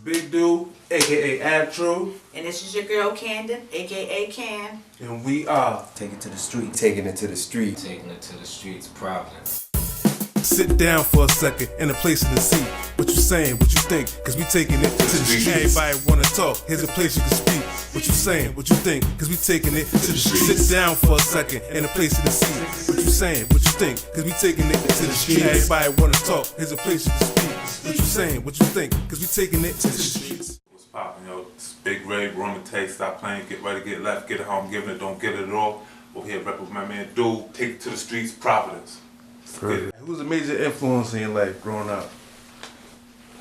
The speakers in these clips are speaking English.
Big Dude, aka Astro. And this is your girl Kandi, aka Kane. And we are Taking it to the street. Taking it to the street. Taking it to the streets, Providence. Sit down for a second and a place in the seat. What you saying, what you think, cause we taking it to the street. Everybody wanna talk, here's a place you can speak. What you saying, what you think, cause we taking it to the street. Sit down for a second and a place in the seat. What you saying, what you think, cause we taking it to the street. Everybody wanna talk, here's a place you can speak. What you saying, what you think, cause we taking it to the streets. What's poppin', yo? It's Big Ray, Roman Take, stop playing, get ready, get left, get it home, giving it, don't get it at all. Over here, rep with my man Dude, take it to the streets, Providence. Who's a major influence in your life growing up?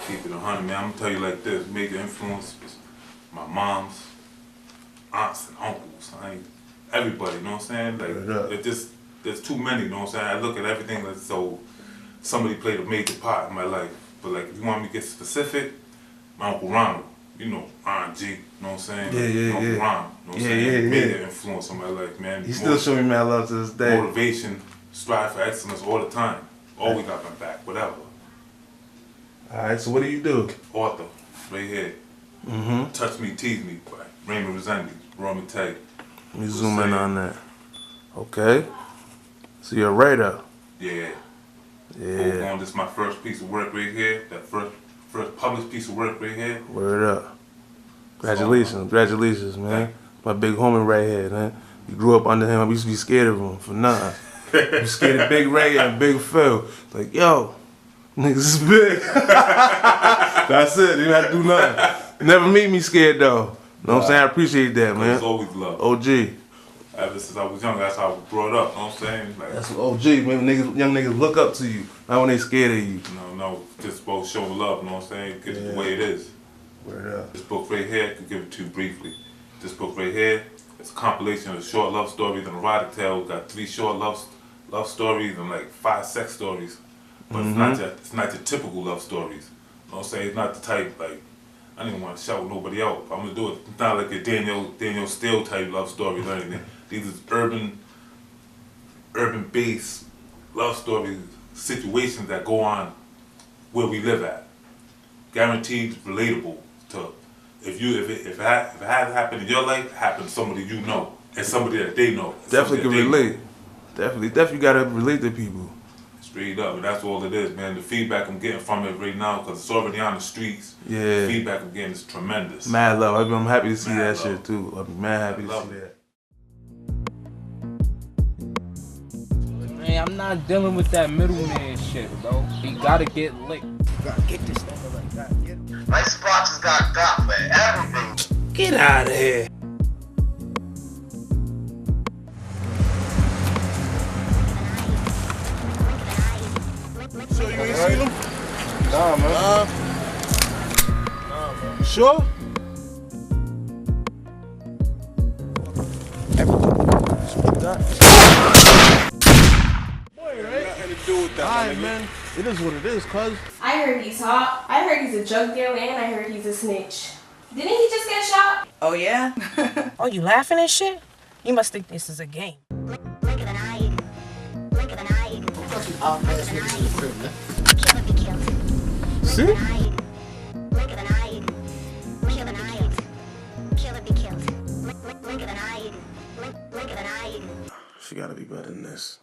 Keep it 100, man. I'm gonna tell you like this: major influence is my mom's, aunts, and uncles. Everybody, you know what I'm saying? Like, there's too many, you know what I'm saying? I look at everything that's so somebody played a major part in my life. But like, if you want me to get specific, my Uncle Ronald, you know, Aunt G, you know what I'm saying? Yeah. Uncle Ron, you know what I'm saying? Major influence on my life, man. He still showing me mad love to this day. Motivation, strive for excellence all the time. Always got my back, whatever. Alright, so what do you do? Author, right here. Touch Me, Tease Me by Raymond Resendi, Roman Take. Let me zoom in on that. Okay. So you're a writer. Yeah. Yeah. This is my first piece of work right here. That first published piece of work right here. Word up. Congratulations, congratulations, man. My big homie right here, man. You grew up under him. I used to be scared of him for nothing. You scared of Big Ray and Big Phil. Like, yo, niggas is big. That's it. You didn't have to do nothing. Never made me scared though. You know what I'm saying? I appreciate that, man. It's always love. OG. Ever since I was young, that's how I was brought up. You know what I'm saying? Like, That's what OG, man. Young niggas look up to you. Not when they scared of you. No, just both showing love. You know what I'm saying? Get it the way it is. Word up. This book right here, I could give it to you briefly. This book right here, it's a compilation of short love stories and erotic tales. Got 3 short love stories and like 5 sex stories. But it's not your typical love stories. You know what I'm saying? It's not the type, like, I didn't want to shout nobody out. I'm gonna do it. It's not like a Daniel Steele type love story or anything. These are urban-based love stories, situations that go on where we live at. Guaranteed relatable to if it has happened in your life, it happened to somebody you know and somebody that they know. Definitely can relate. Definitely gotta relate to people. Straight up, and that's all it is, man. The feedback I'm getting from it right now, because it's already on the streets. Yeah. The feedback I'm getting is tremendous. Mad love. I'm happy to see Mad that love. shit too. I'm mad happy to see that. Man, I'm not dealing with that middleman shit, bro. You gotta get licked. You gotta get this nigga like that. My spots has got for everything. Get out of here. So you ain't seen him? Nah, man. You sure? Alright, man. It is what it is, cuz. I heard he's hot. I heard he's a drug dealer, and I heard he's a snitch. Didn't he just get shot? Oh yeah? Oh, you laughing and shit? You must think this is a game. See? She gotta be better than this.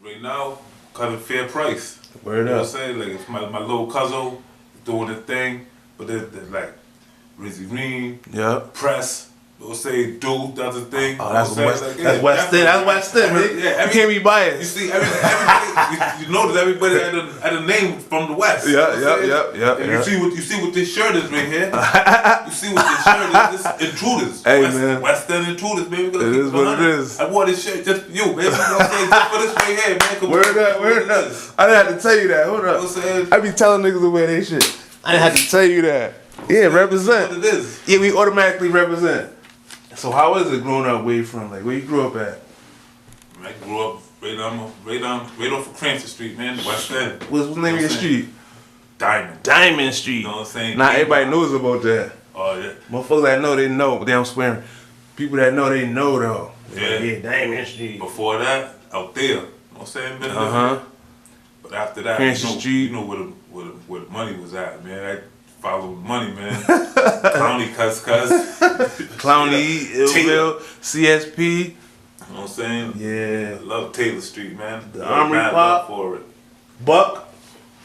Right now, cut a fair price. Word You know what I'm up. saying? Like, it's my little cousin doing the thing, but they're like Rizzy Ream, Yep. Press, they'll say Dude does the thing. Oh, that's you know what I'm West. saying? Like, That's West End. That's West End, man. Yeah, You can't be You biased. see, everybody, you notice everybody had a name from the West. You know what I'm saying? And you see what this shirt is right here. You see what this shirt is. This Intruders. Hey, man. West End Intruders, baby. It is what it is. I wore this shirt just for you, baby. You know what I'm saying? Just for this right here, man. 'Cause Word up, word up. I didn't have to tell you that. Hold You know up. what I'm saying? I be telling niggas to wear their shit. I didn't have to tell you that. Yeah, represent. What it is. Yeah, we automatically represent. So how is it growing up way from? Like, where you grew up at? I grew up right off of Cranston Street, man, West End. What's the name of your street? Diamond. Diamond Street. You know what I'm saying? Not everybody knows about that. Oh, yeah. Motherfuckers that know, they know, but they don't swear. People that know, they know though. Yeah. Yeah, Diamond Street. Before that, out there. You know what I'm saying? Been living. But after that, you know where the money was at, man. I followed the money, man. Clowney cuss. Clowney, Illville, CSP. You know what I'm saying? Yeah. I love Taylor Street, man. The Armory Pop. For it. Buck.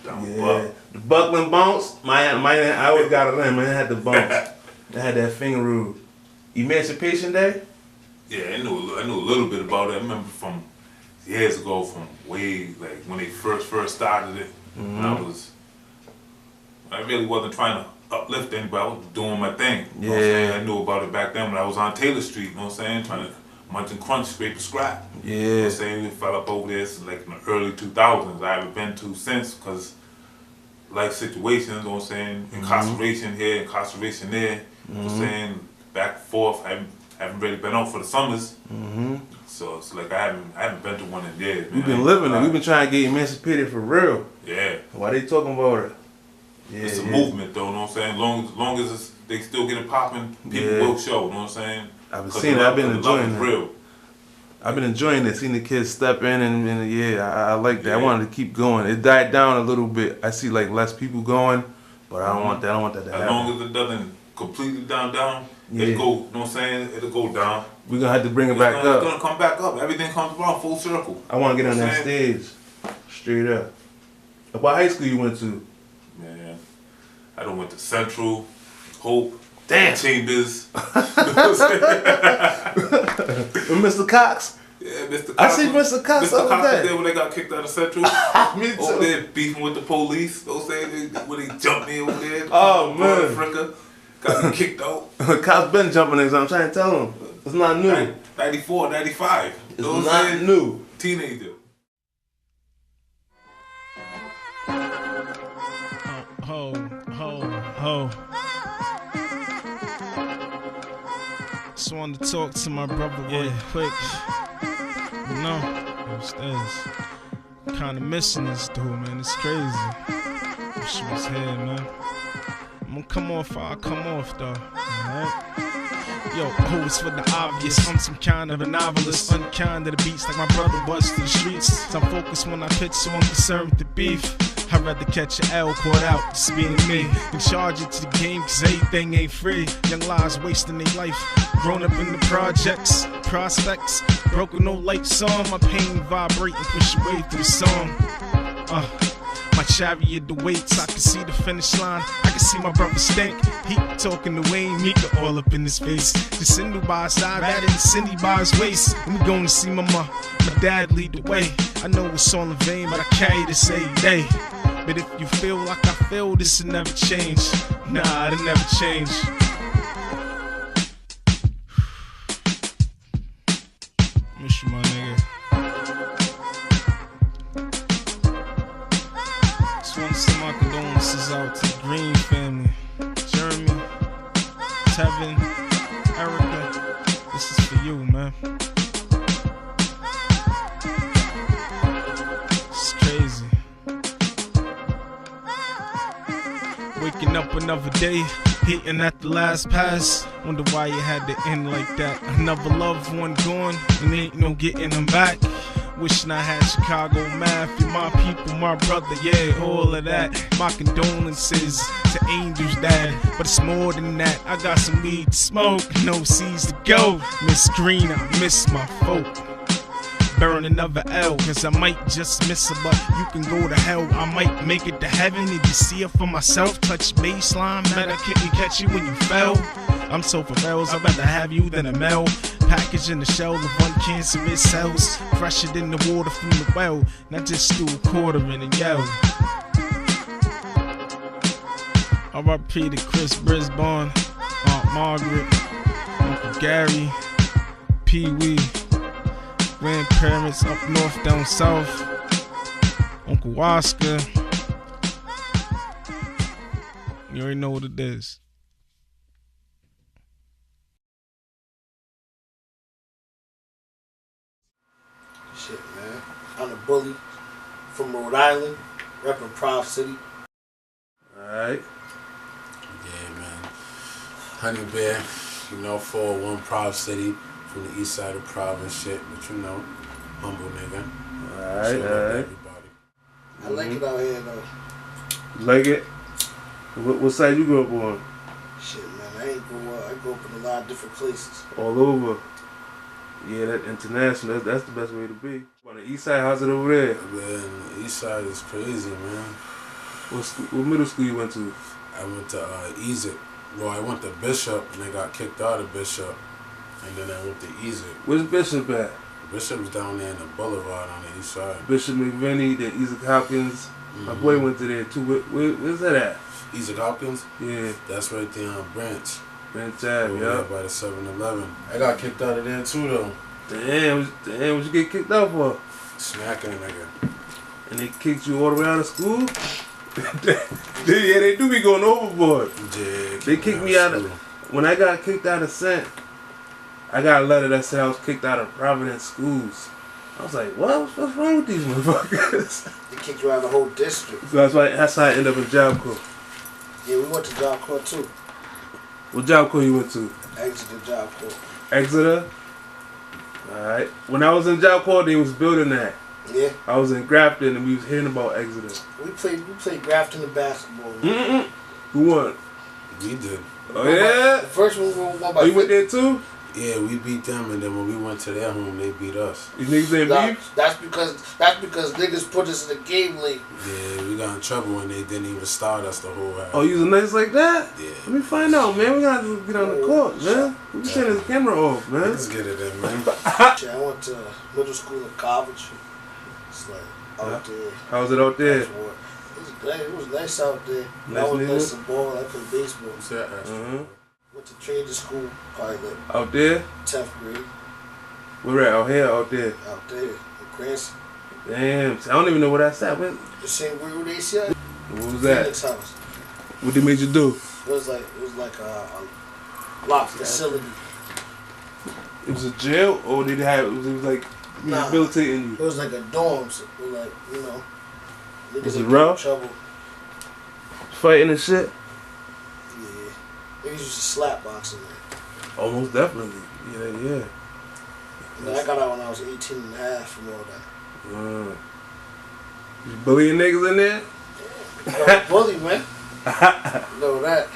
Down Yeah. Buck. The Buckland bounce. I always got it in, man. I had the bounce. I had that finger rule. Emancipation Day? Yeah, I knew a little bit about it. I remember from years ago, from way, like, when they first started it. When I really wasn't trying to uplift anybody. I was doing my thing. You know what I'm saying? I knew about it back then when I was on Taylor Street, you know what I'm saying? Trying to munch and crunch, scrape and scrap. Yeah. You know what I'm saying? We fell up over there like in the early 2000s. I haven't been to since because life situations, you know what I'm saying? Incarceration here, incarceration there. You know what I'm saying? Back and forth. I haven't really been out for the summers. So it's like I haven't been to one in years, man. We've been living it. We've been trying to get emancipated for real. Yeah. Why they talking about it? Yeah, it's a movement though, you know what I'm saying? Long as they still get it popping, people will show, you know what I'm saying? I've been seeing it. I've been enjoying it. Real. I've been enjoying it, seeing the kids step in and I like that. Yeah. I wanted to keep going. It died down a little bit. I see like less people going, but I don't want that. I don't want that to happen. As long as it doesn't completely down, it'll go, you know what I'm saying? It'll go down. We're going to have to bring it back up. It's going to come back up. Everything comes around full circle. I want to get on that stage. Straight up. What high school you went to? Man, I done went to Central, Hope, damn, Chambers. Mr. Cox? Yeah, Mr. Cox. I see Mr. Cox. Mr. Cox was there when they got kicked out of Central. Me too. Over there beefing with the police. Those days when they jumped me over there. Oh, man. Fricka. Got me kicked out. Cops been jumping niggas. I'm trying to tell him. It's not new. 94, 95. It's not new. Teenager. Ho. Just wanted to talk to my brother real quick. You know, it's kind of missing this dude, man. It's crazy. Wish he was here, man. I'm gonna come off, I'll come off though. Alright? Yo, it's for the obvious. I'm some kind of a novelist, unkind to the beats like my brother was to the streets. I'm focused when I pitch, so I'm concerned with the beef. I'd rather catch an L caught out, just being me, and charge it to the game, cause everything ain't free. Young lives wasting their life, grown up in the projects, prospects, broken no lights on, my pain vibrating, push away through the song. My chariot the weights, I can see the finish line, I can see my brother stink. He talking to Wayne, Mika all up in his face. The Cindy by his side, rather than Cindy by his waist. And we going to see my dad lead the way. I know it's all in vain, but I carry this every day. But if you feel like I feel, this'll never change. Nah, it'll never change. Miss you, my nigga. Just wanna send my condolences out to the Green family. Jeremy, Tevin, Erica, this is for you, man. It's crazy. Waking up another day, hitting at the last pass. Wonder why you had to end like that. Another loved one gone, and ain't no getting them back. Wishing I had Chicago math. You're my people, my brother, yeah, all of that. My condolences to Angel's dad, but it's more than that. I got some weed to smoke, no seeds to go. Miss Green, I miss my folk. Burn another L, cause I might just miss her, but you can go to hell. I might make it to heaven if you see it for myself. Touch baseline, man, I couldn't catch you when you fell. I'm so for reals, I'd rather have you than a male. Package in the shell of uncancerous cells, fresher than the water from the well. Not just threw a quarter in and yell. R.I.P. to Chris Brisbane, Aunt Margaret, Uncle Gary, Pee Wee. Grandparents up north, down south, Uncle Oscar. You already know what it is. Shit, man. I'm a bully from Rhode Island, repping Prov City. Alright. Yeah, man. Honey Bear, you know, 401 Prov City. From the east side of Providence, shit, but you know, humble nigga. Alright. I like it out here though. You like it? What side you grew up on? Shit, man, I ain't grow up. I grew up in a lot of different places. All over. Yeah, that international, that's the best way to be. On the east side, how's it over there? Man, the east side is crazy, man. What middle school you went to? I went to Easy. Well, I went to Bishop, and I got kicked out of Bishop. And then I went to Easy. Where's Bishop at? Bishop's down there in the boulevard on the east side. Bishop McVinney, then Isaac Hopkins. My boy went to there too. Where's that at? Isaac Hopkins? Yeah. That's right there on Branch. Branch Ave, yeah. By the 7-Eleven. I got kicked out of there too, though. Damn, what you get kicked out for? Smacking a nigga. And they kicked you all the way out of school? Yeah, they do be going overboard. Yeah, they kicked me out of... When I got kicked out of St., I got a letter that said I was kicked out of Providence schools. I was like, what? What's wrong with these motherfuckers? They kicked you out of the whole district. So that's how I ended up in Job Corps. Yeah, we went to Job Corps too. What Job Corps you went to? Exeter Job Corps. Exeter? Alright. When I was in Job Corps, they was building that. Yeah. I was in Grafton and we was hearing about Exeter. We played Grafton in basketball. Who won? We did. Oh yeah? The first one we won by. Oh, you went there too? Yeah, we beat them, and then when we went to their home, they beat us. You niggas ain't beef? That's because niggas put us in the game late. Yeah, we got in trouble when they didn't even start us the whole half. Oh, you was nice like that? Yeah. Let me find out, man. We gotta get on the court, man. We turn this camera off, man. Let's get it in, man. I went to middle school in Coventry. It's like out there. How's it out there? It was nice out there. Nice I was neighborhood? nice some ball. I played baseball. Uh-huh. Went to training school, probably like Out there? 10th grade. Where at? Out here? Out there? Out there in Cranston. Damn. I don't even know where that's at. The same where they see it. What was that? Phoenix House. What they made you do? It was like a locked facility. It was a jail, or did it have? It was like rehabilitating you. It was like a dorm. So it was like, you know. Was it rough? Trouble. Fighting and shit. Niggas used to slap boxing, man. Almost definitely. Yeah. And then I got out when I was 18 and a half from all that. You bullying niggas in there? I was bully, man. You know that.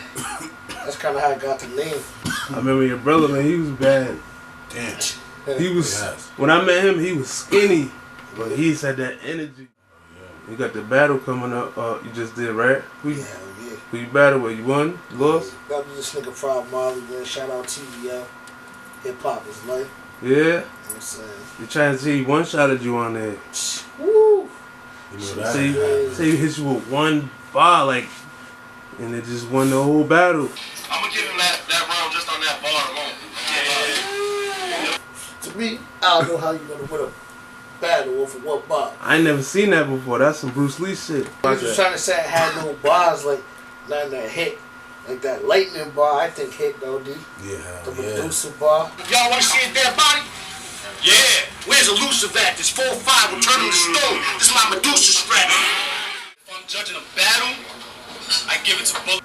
That's kind of how I got the name. I remember your brother, man. He was bad. Damn. He was. When I met him, he was skinny, but he had that energy. You got the battle coming up. You just did, right? Who you battle with? You won? You lost? That was this nigga Proud Molly, man. Shout out TVL. Hip hop is life. Yeah? You know what I'm saying? You trying to see he one-shotted you on there. Woo! You know that. Say he hit you with one bar, like, and it just won the whole battle. I'm gonna give him that round just on that bar alone. Yeah. To me, I don't know how you gonna win a battle over what bar. I ain't never seen that before. That's some Bruce Lee shit. I was just trying to say I had no bars, like, nothing that hit. Like that lightning bar, I think hit though, dude. Yeah, the Medusa bar. Y'all wanna see a dead body? Yeah. Where's Elusive at? This 4-5 will turn him to stone. This is my Medusa strap. If I'm judging a battle, I give it to Bullet.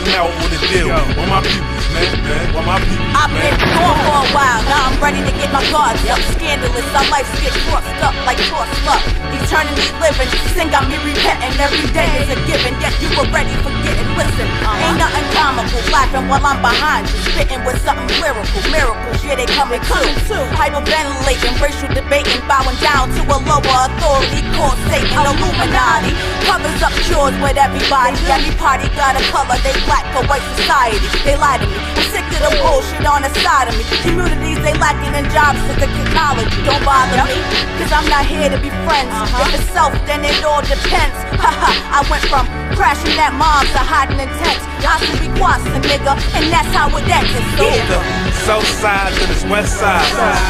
Now what the deal? Where my peoples, man? Where my peoples, I've been gone for a while, now I'm ready to get my guards up. Scandalous, our lives get crossed up like tossed up. Eternity living, sin got me repenting. Every day is a given, yet you already forgetting. Listen, ain't nothing comical, laughing while I'm behind you, spitting with something lyrical. Miracles, yeah, they coming too. Hyperventilating, racial debating, bowing down to a lower authority called Satan. Illuminati covers up chores with everybody. Every party got a color, they black or white society. They lie to me, I'm sick of the bullshit on the side of me. Communities they lacking in jobs to the technology. Don't bother me, cause I'm not here to be friends. If it's self, then it all depends. Haha, I went from crashing at moms to hiding in tents. I should be Quasta, nigga, and that's how it ends. The south side to this west side.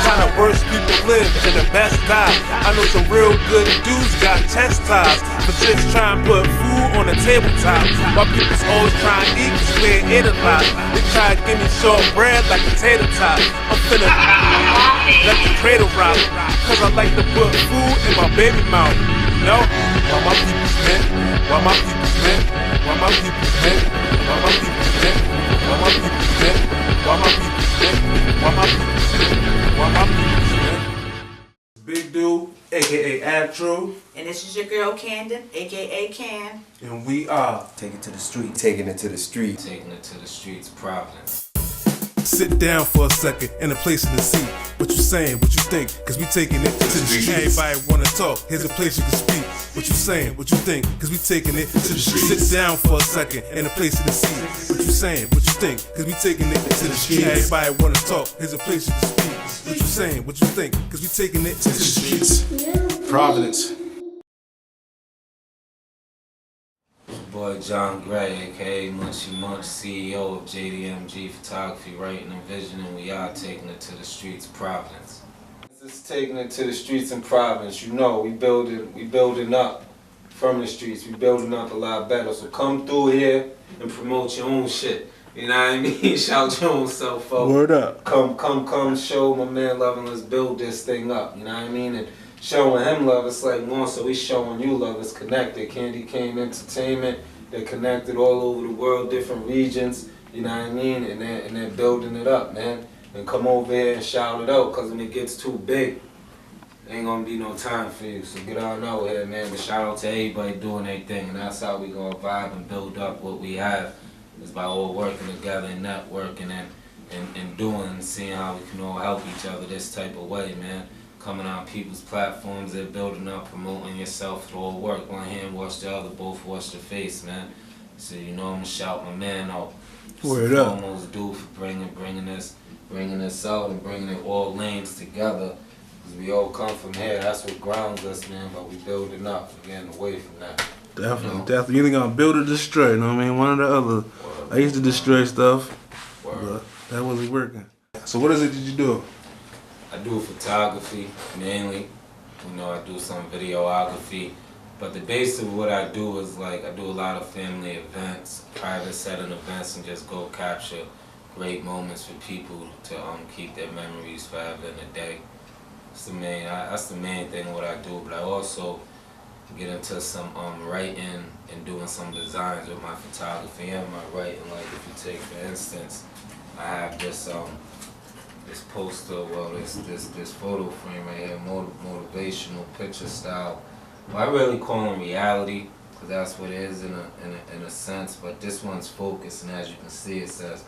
Trying to worse people live and the best die. I know some real good dudes got chastised for just trying to put food on the tabletop. While people's always trying to eat, cause we ain't ate a lot. They try to give me short bread like a tater tot. I'm finna let the cradle rock, cause I like to put food in my baby mouth. You know? Why my people's men? Why my people's men? Why my people's men? Why my people's men? Why my people's men? Why my people's men? Why my people's men? Why my people's men? Big Dude, aka Astro. And this is your girl Kandi, aka Can. And we are Take it to the street. Taking it to the street. Taking it to the streets, Providence. Sit down for a second in a place in the seat. What you saying, what you think, cause we taking it to the street. Everybody wanna talk, here's a place you can speak. What you saying, what you think, cause we taking it to the street. Sit down for a second in a place in the seat. What you saying, what you think, cause we taking it to the street. Everybody wanna talk, here's a place you can speak. What you saying, what you think, cause we taking it to the streets. Providence. Boy John Gray, aka Munchy Munch, CEO of JDMG Photography, Writing and Visioning. We are taking it to the streets, Providence. This is taking it to the streets in Providence. You know, we building up from the streets. We building up a lot better. So come through here and promote your own shit. You know what I mean? Shout your own self out. Word up. Come show my man love and let's build this thing up. You know what I mean? And showing him love, it's like more so we showing you love. It's connected. Kandi Kane Entertainment, they're connected all over the world, different regions, you know what I mean? And they're building it up, man. And come over here and shout it out, because when it gets too big, ain't gonna be no time for you. So get on out here, man. But shout out to everybody doing their thing, and that's how we gonna vibe and build up what we have. It's by all working together and networking and doing and seeing how we can all help each other this type of way, man. Coming on people's platforms, they're building up, promoting yourself, it all work. One hand wash the other, both wash the face, man. So you know I'm gonna shout my man out. Word up. Almost due for bringing this out and bringing it all lanes together. Cause we all come from here, that's what grounds us, man. But we building up, we're getting away from that. Definitely, you know? definitely. You're either gonna build or destroy, you know what I mean? One or the other. Word. I used to destroy stuff, Word. but that wasn't working. So what is it that you do? I do photography mainly. You know, I do some videography. But the base of what I do is like I do a lot of family events, private setting events, and just go capture great moments for people to keep their memories forever in a day. That's the main thing what I do. But I also get into some writing and doing some designs with my photography and my writing. Like if you take for instance, I have this poster, well this photo frame right here, motivational picture style. Well, I really call them reality, because that's what it is in a sense, but this one's focused, and as you can see it says,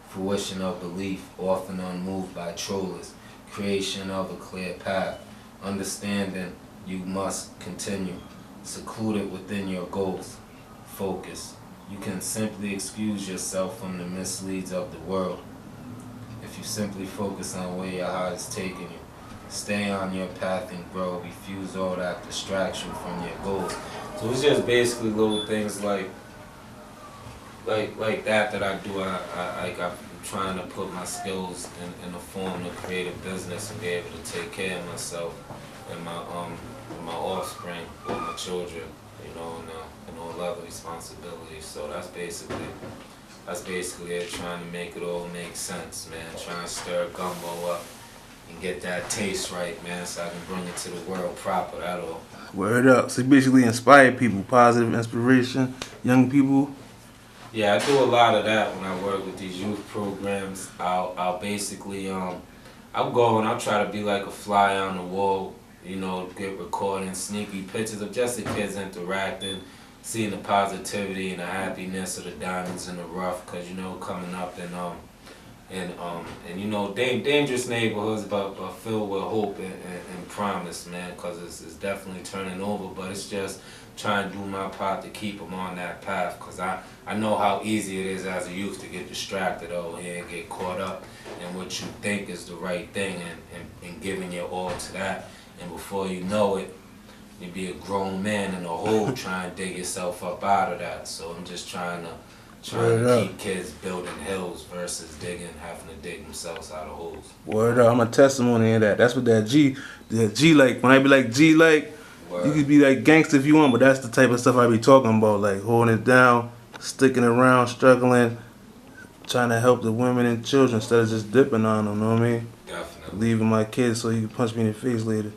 fruition of belief, often unmoved by trollers, creation of a clear path, understanding you must continue, secluded within your goals, focus. You can simply excuse yourself from the misleads of the world. If you simply focus on where your heart is taking you, stay on your path and grow, refuse all that distraction from your goals. So it's just basically little things like that I do. I'm trying to put my skills in a form to create a business and be able to take care of myself and my offspring or my children, you know, and all other responsibilities. So that's basically it, trying to make it all make sense, man. Trying to stir gumbo up and get that taste right, man, so I can bring it to the world proper, that all. Word up. So you basically inspire people, positive inspiration, young people. Yeah, I do a lot of that when I work with these youth programs. I'll basically, I'll go and I'll try to be like a fly on the wall, you know, get recording sneaky pictures of just the kids interacting, seeing the positivity and the happiness of the diamonds in the rough, because, you know, coming up and you know, dangerous neighborhoods, but filled with hope and promise, man, because it's definitely turning over, but it's just trying to do my part to keep them on that path, because I know how easy it is as a youth to get distracted over here and get caught up in what you think is the right thing and giving your all to that, and before you know it, you be a grown man in a hole trying to dig yourself up out of that. So I'm just trying to keep kids building hills versus having to dig themselves out of holes. Word up, I'm a testimony of that. That's what that G like. When I be like G like, you could be like gangster if you want, but that's the type of stuff I be talking about, like holding it down, sticking around, struggling, trying to help the women and children instead of just dipping on them, know what I mean? Definitely. Leaving my kids so you can punch me in the face later.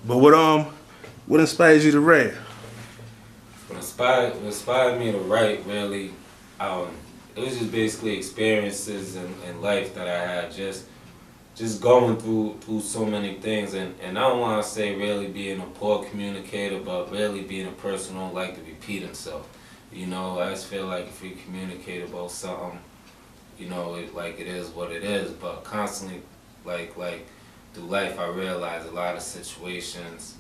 But what inspires you to write? What inspired me to write, really, it was just basically experiences in life that I had, just just going through so many things, and I don't want to say really being a poor communicator, but really being a person who don't like to repeat himself. You know, I just feel like if you communicate about something, you know, it is what it is. But constantly, like through life, I realize a lot of situations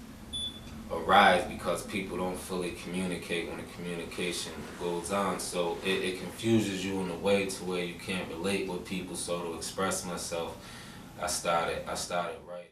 arise because people don't fully communicate when the communication goes on. So it confuses you in a way to where you can't relate with people. So to express myself, I started writing.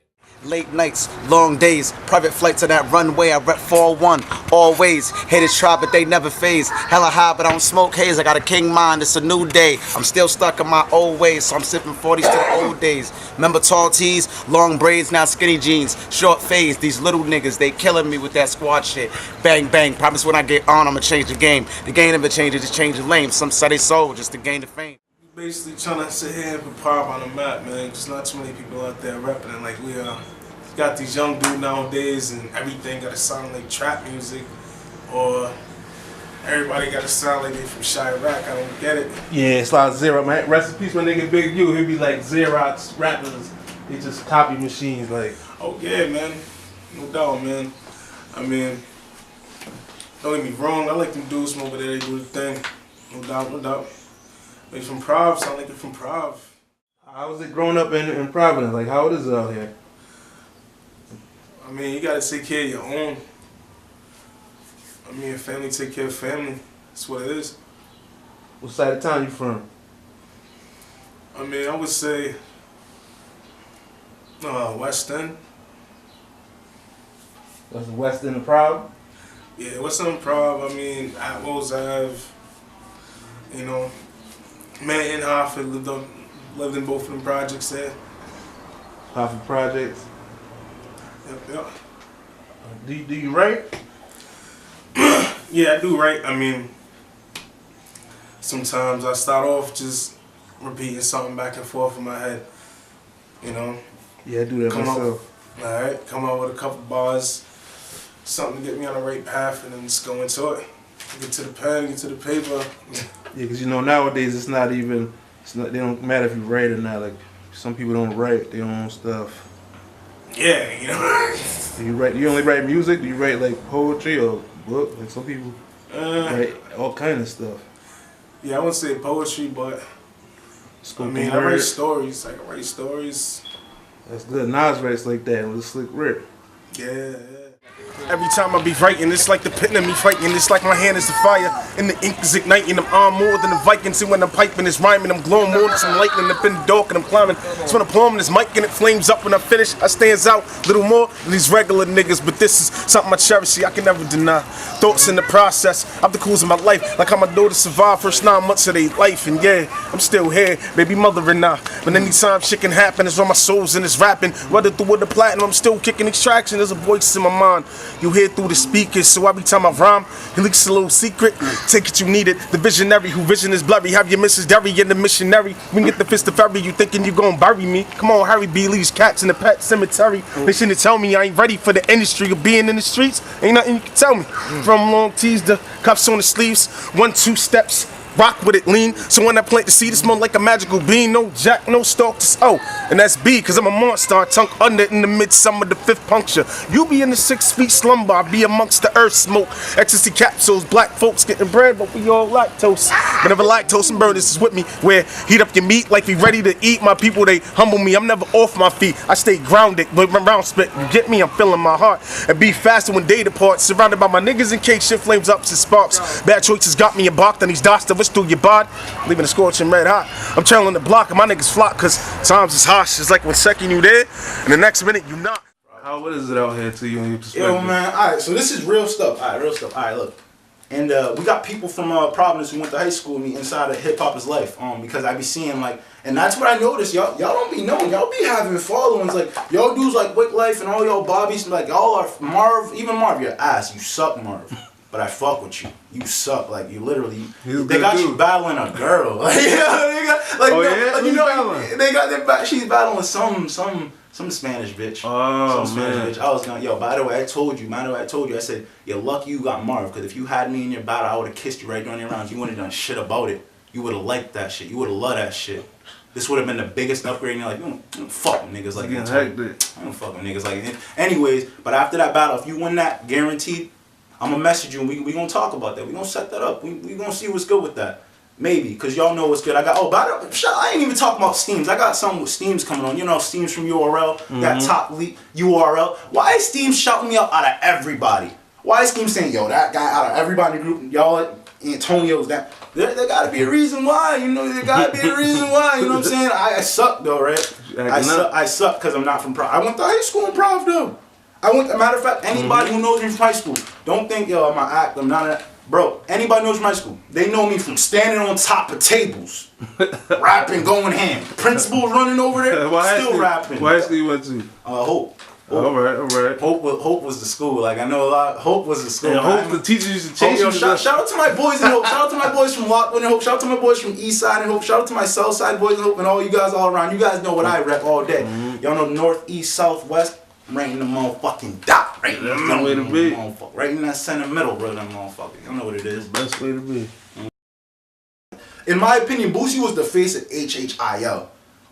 Late nights, long days, private flights on that runway. I rep 4-1, always. Haters try, but they never phase. Hella high, but I don't smoke haze. I got a king mind, it's a new day. I'm still stuck in my old ways, so I'm sipping 40s to the old days. Remember tall tees, long braids, now skinny jeans, short fades. These little niggas, they killing me with that squad shit. Bang, bang, promise when I get on, I'ma change the game. The game never changes, just change the lane. Some say they sold just to gain the fame. Basically trying to sit here and put pop on the map, man. There's not too many people out there rapping it like we are. Got these young dudes nowadays and everything gotta sound like trap music, or everybody gotta sound like they from Chirac. I don't get it. Yeah, it's like Xerox, man. Rest in peace, my nigga Big U. He'd be like Xerox rappers. They just copy machines, like. Oh yeah, man. No doubt, man. I mean, don't get me wrong. I like them dudes from over there. They do the thing. No doubt, no doubt. They from Prov. Sound like they're from Prov. How was it growing up in Providence? Like, how old is it out here? I mean, you gotta take care of your own. I mean, family take care of family. That's what it is. What side of town you from? I mean, I would say West End. That's the West End of Prov? Yeah, West End of Prov. I mean, Atwells Ave. You know, man in Hartford lived in both of them projects there. Hartford projects. Yep. Do you write? Yeah, I do write. I mean, sometimes I start off just repeating something back and forth in my head. You know? Yeah, I do that myself. Alright, come out with a couple bars, something to get me on the right path, and then just go into it. Get to the pen, get to the paper. Yeah, because you know, nowadays it's not even, they don't matter if you write or not. Like, some people don't write their own stuff. Yeah, you know. You only write music? Do you write like poetry or book? Like some people write all kind of stuff. Yeah, I wouldn't say poetry, but I mean, I write stories. Like, I write stories. That's good. Nas writes like that with a slick rip. Yeah. Every time I be writing, it's like the pen of me fighting. It's like my hand is the fire, and the ink is igniting. I'm on more than the Vikings, and when I'm piping, it's rhyming. I'm glowing more than some lightning up in the dark, and I'm climbing. So when I'm plumbing this mic and it flames up when I finish, I stands out a little more than these regular niggas. But this is something I cherish, see, I can never deny. Thoughts in the process, obstacles in my life, like how my daughter survived first 9 months of their life. And yeah, I'm still here, baby mother and I. But anytime shit can happen, it's on my soul's and it's rapping. Whether through with the platinum, I'm still kicking extraction. There's a voice in my mind. You hear through the speakers, so every time I rhyme, it leaks a little secret. Take it, you need it. The visionary who vision is blurry. Have your Mrs. Derry and the missionary. We can get the fist of ferry. You thinking you gon' bury me? Come on, Harry B. Lee's cats in the pet cemetery. They shouldn't tell me I ain't ready for the industry of being in the streets. Ain't nothing you can tell me. From long tees to cuffs on the sleeves, 1-2 steps. Rock with it lean, so when I plant the seed, it smell like a magical bean. No jack, no stalk, just O, and that's B, cause I'm a monster. I tunk under in the midsummer, the 5th puncture. You be in the 6 feet slumber, I be amongst the earth smoke. Ecstasy capsules, black folks getting bread, but we all lactose. Whenever lactose and burners is with me, where heat up your meat like we ready to eat. My people, they humble me, I'm never off my feet. I stay grounded, but round spit, you get me, I'm feeling my heart. And be faster when day departs, surrounded by my niggas in case shit flames up to sparks. Bad choices got me embarked on these dots that through your bod, leaving the scorching red hot. I'm trailing the block and my niggas flock, cause times is harsh. It's like when second you there, and the next minute you not. What is it out here to you in your perspective? Yo, man, alright, so this is real stuff. Alright, look. And we got people from Providence who went to high school with me inside of Hip Hop's life. Because I be seeing like, and that's what I noticed. Y'all don't be knowing. Y'all be having followings. Like, y'all dudes like Wick Life and all y'all Bobbies, like y'all are Marv, even Marv, your ass. You suck, Marv. But I fuck with you. You suck. Like, you literally, they got you battling a girl. Like, she's battling some Spanish bitch. Oh, some Spanish bitch. I was going, by the way, I told you, I said, you're lucky you got Marv, because if you had me in your battle, I would have kissed you right during your rounds. You wouldn't have done shit about it. You would have liked that shit. You would have loved that shit. this would have been the biggest upgrade in your life. You don't fuck with niggas like that. I don't fuck with niggas like that. Anyways, but after that battle, if you win that, guaranteed, I'm gonna message you and we gonna talk about that. We gonna set that up. We gonna see what's good with that. Maybe, because y'all know what's good. I got, I ain't even talking about Steams. I got something with Steams coming on. You know, Steams from URL, that top leak URL. Why is Steams shouting me out of everybody? Why is Steams saying, yo, that guy out of everybody in the group, y'all, Antonio's that? There gotta be a reason why, you know, there gotta be a reason why, you know what I'm saying? I suck though, right? I suck because I'm not from Prov. I went to high school in Prov though. Matter of fact, anybody who knows me from high school, don't think, yo, I'm an act, I'm not a, bro, anybody knows from high school. They know me from standing on top of tables, rapping, going ham. Principals running over there, still rapping. What high school you went to? Hope. All right. Hope was the school. Like, I know a lot. Hope was the school. And Hope, the teachers used to chase you. Shout out to my boys in Hope. Shout out to my boys from Lockwood and Hope. Shout out to my boys from East Side and Hope. Shout out to my South Side boys in Hope and all you guys all around. You guys know what I rep all day. Y'all know North, East, South, West. I'm right in the motherfucking dot. Right in the way to be. Right in that center middle, bro. That motherfucker. Y'all know what it is. Best way to be. In my opinion, Boosie was the face of HHIL.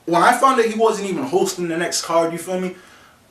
When I found that he wasn't even hosting the next card, you feel me?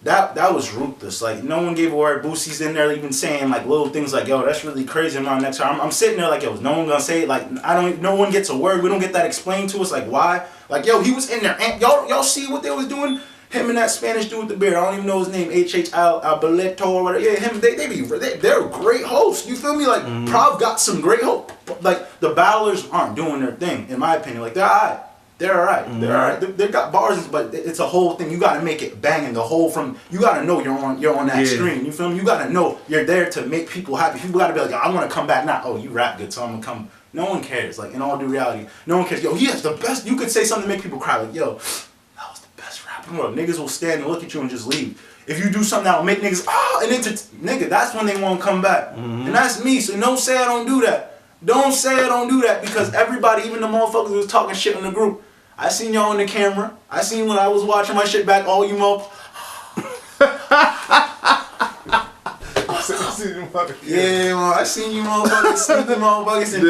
That was ruthless. Like, no one gave a word. Boosie's in there even saying like little things like, yo, that's really crazy in my next card. I'm sitting there like, yo, is no one gonna say it? Like, no one gets a word. We don't get that explained to us. Like, why? Like, yo, he was in there. And y'all see what they was doing? Him and that Spanish dude with the beard. I don't even know his name. HHIL or whatever. Yeah, him. They're great hosts. You feel me? Like, Prov got some great hosts. Like, the battlers aren't doing their thing, in my opinion. Like, they're alright. They're alright. They're alright. They got bars, but it's a whole thing. You gotta make it banging. The whole you gotta know you're on that screen. You feel me? You gotta know you're there to make people happy. People gotta be like, yo, I wanna come back now. Oh, you rap good, so I'm gonna come. No one cares. Like, in all due reality, no one cares. Yo, he has the best. You could say something to make people cry. Like, yo, that was the best rapper. Bro, niggas will stand and look at you and just leave. If you do something that will make niggas, nigga, that's when they won't come back. And that's me. So don't say I don't do that. Don't say I don't do that, because everybody, even the motherfuckers who was talking shit in the group, I seen y'all on the camera. I seen when I was watching my shit back, all you yeah, man, I seen you motherfuckers, sneaky motherfuckers. And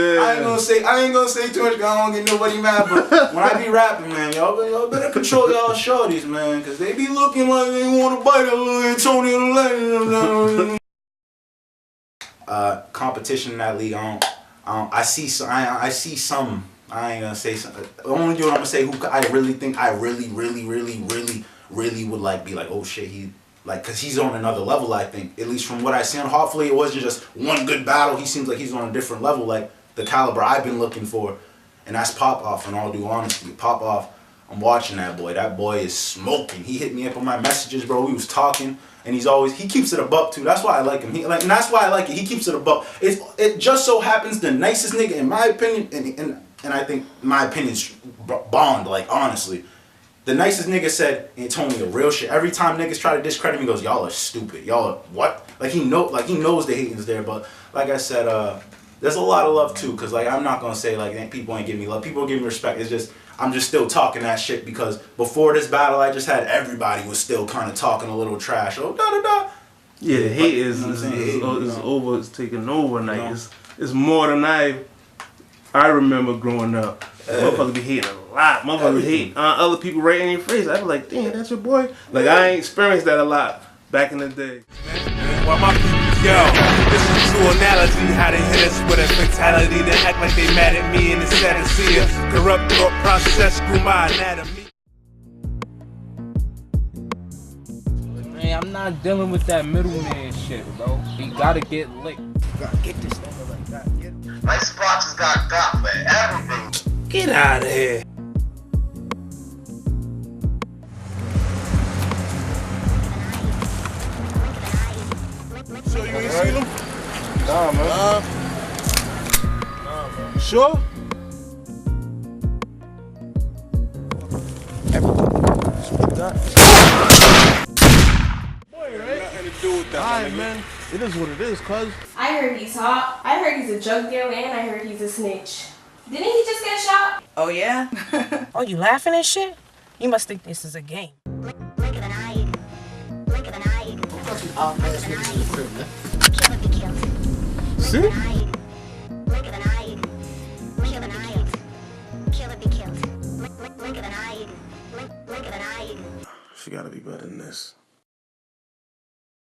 I ain't gonna say too much, 'cause I don't get nobody mad. But when I be rapping, man, y'all better control y'all shorties, man, 'cause they be looking like they want to bite a little Antonio. Competition in that league, I see some. I ain't gonna say something. The only dude I'm gonna say who I really think I really would like be like, oh shit, he like, cause he's on another level. I think, at least from what I seen. Hopefully it wasn't just one good battle. He seems like he's on a different level, like the caliber I've been looking for, and that's Pop Off. In all due honesty, Pop Off. I'm watching that boy. That boy is smoking. He hit me up on my messages, bro. We was talking. And he keeps it a buck too. That's why I like him. And that's why I like it. He keeps it a buck. It just so happens the nicest nigga, in my opinion, and I think my opinion's Bond, like, honestly. The nicest nigga said, Antonio, real shit. Every time niggas try to discredit me, he goes, y'all are stupid. Y'all are what? Like, he knows the hating's there, but like I said, there's a lot of love too, cause like I'm not gonna say like people ain't give me love. People give me respect. It's just I'm just still talking that shit, because before this battle I just had, everybody was still kind of talking a little trash. Oh, da da da. Yeah, the hate is over. It's taking over. Like, it's more than I remember growing up. Motherfuckers be hating a lot. Motherfuckers hate other people right in your face. I be like, damn, that's your boy. Like, I ain't experienced that a lot back in the day. While my people, yo, listen to analogy, how they hit us with a fatality, then act like they mad at me, and it's sad to see a corrupt thought process screw my anatomy. Man, I'm not dealing with that middleman shit, bro. He gotta get licked. Gotta get this nigga like that. Get him. My spots has got for everything. Get out of here. So you ain't seen him? Nah, man. You sure? Alright, man. It is what it is, cuz. I heard he's hot. I heard he's a drug dealer, and I heard he's a snitch. Didn't he just get shot? Oh, yeah? Oh, you laughing and shit? You must think this is a game. See? Killer be killed. She gotta be better than this.